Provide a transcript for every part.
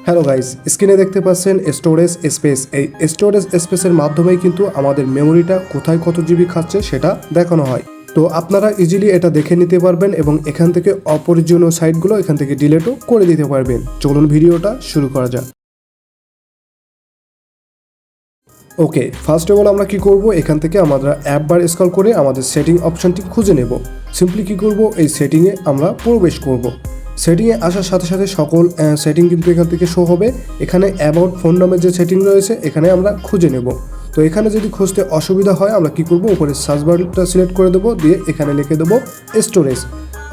Hello guys, স্ক্রিনে দেখতে পাচ্ছেন স্টোরেজ স্পেস। এই স্টোরেজ স্পেসের মাধ্যমেই কিন্তু আমাদের মেমোরিটা কোথায় কত জিবি খাচ্ছে সেটা দেখানো হয়। তো আপনারা ইজিলি এটা দেখে নিতে পারবেন এবং এখান থেকে অপ্রয়োজনীয় সাইটগুলো এখান থেকে ডিলিটও করে দিতে পারবেন। চলুন ভিডিওটা শুরু করা যাক। ওকে, ফার্স্ট অফ অল আমরা কি করব, এখান থেকে আমরা অ্যাপ বার স্ক্রল করে আমাদের সেটিং অপশনটি খুঁজে নেব। সিম্পলি কি করব, এই সেটিংয়ে আমরা প্রবেশ করব। সেটিংয়ে আসার সাথে সাথে সকল সেটিং কিন্তু এখান থেকে শো হবে। এখানে অ্যাবাউট ফোন নামের যে সেটিং রয়েছে এখানে আমরা খুঁজে নেব। তো এখানে যদি খুঁজতে অসুবিধা হয় আমরা কি করব, উপরে সার্চ বারটা সিলেক্ট করে দেবো, দিয়ে এখানে লিখে দেবো স্টোরেজ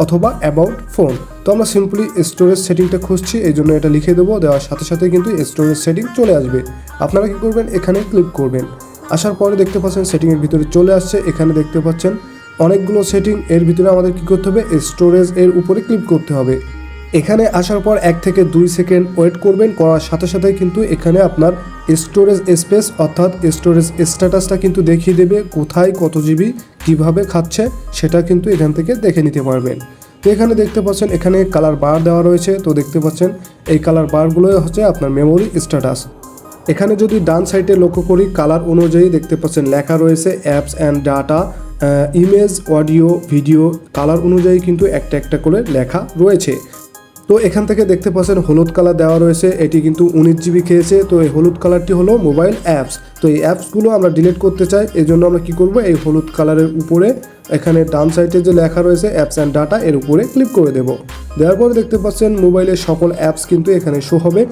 অথবা অ্যাবাউট ফোন। তো আমরা সিম্পলি স্টোরেজ সেটিংটা খুঁজছি, এই জন্য এটা লিখে দেবো। দেওয়ার সাথে সাথে কিন্তু স্টোরেজ সেটিং চলে আসবে। আপনারা কি করবেন, এখানে ক্লিক করবেন। আসার পরে দেখতে পাচ্ছেন সেটিংয়ের ভিতরে চলে আসছে। এখানে দেখতে পাচ্ছেন অনেকগুলো সেটিং, এর ভিতরে আমাদের কি করতে হবে, স্টোরেজ এর উপরে ক্লিক করতে হবে। এখানে আসার পর 1 থেকে 2 সেকেন্ড ওয়েট করবেন। করার সাথে সাথে কিন্তু এখানে আপনার স্টোরেজ স্পেস অর্থাৎ স্টোরেজ স্ট্যাটাসটা কিন্তু দেখিয়ে দেবে কোথায় কত জিবি কীভাবে খাচ্ছে, সেটা কিন্তু এখান থেকে দেখে নিতে পারবেন। তো এখানে দেখতে পাচ্ছেন এখানে কালার বার দেওয়া রয়েছে। তো দেখতে পাচ্ছেন এই কালার বারগুলোই হচ্ছে আপনার মেমোরি স্ট্যাটাস। এখানে যদি ডান সাইডে লক্ষ্য করি, কালার অনুযায়ী দেখতে পাচ্ছেন লেখা রয়েছে apps and data, image, audio, video, colour অনুযায়ী কিন্তু একটা একটা করে লেখা রয়েছে। তো এখান থেকে দেখতে পাচ্ছেন হলুদ কালার দেওয়া রয়েছে, এটি কিন্তু 19 জিবি খেয়েছে। তো এই হলুদ কালারটি হলো মোবাইল অ্যাপস। তো এই অ্যাপসগুলো আমরা ডিলিট করতে চাই, এই জন্য আমরা কী করব, এই হলুদ কালারের উপরে এখানে ডান সাইডে যে লেখা রয়েছে অ্যাপস অ্যান্ড ডাটা, এর উপরে ক্লিক করে দেব। দেওয়ার পরে দেখতে পাচ্ছেন মোবাইলের সকল অ্যাপস কিন্তু এখানে শো হবে।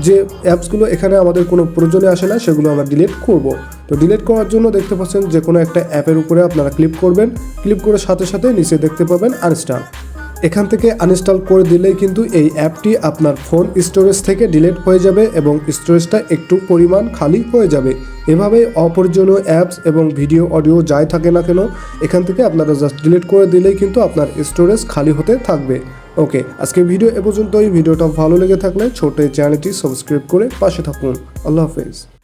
যে অ্যাপসগুলো এখানে আমাদের কোনো প্রয়োজনে আসে না সেগুলো আমরা ডিলিট করব। তো ডিলিট করার জন্য দেখতে পাচ্ছেন যে কোনো একটা অ্যাপের উপরে আপনারা ক্লিক করবেন। ক্লিক করে সাথে সাথে নিচে দেখতে পাবেন আনইনস্টল। এখান থেকে আনইনস্টল করে দিলেই কিন্তু এই অ্যাপটি আপনার ফোন স্টোরেজ থেকে ডিলিট হয়ে যাবে এবং স্টোরেজটা একটু পরিমাণ খালি হয়ে যাবে। এভাবে অপ্রয়োজনীয় অ্যাপস এবং ভিডিও, অডিও যাই থাকে না কেন এখান থেকে আপনারা জাস্ট ডিলিট করে দিলেই কিন্তু আপনার স্টোরেজ খালি হতে থাকবে। ওকে, আজকে ভিডিও এ পর্যন্তই। ভিডিওটা ভালো লেগে থাকলে ছোট এই চ্যানেলটি সাবস্ক্রাইব করে পাশে থাকুন। আল্লাহ হাফেজ।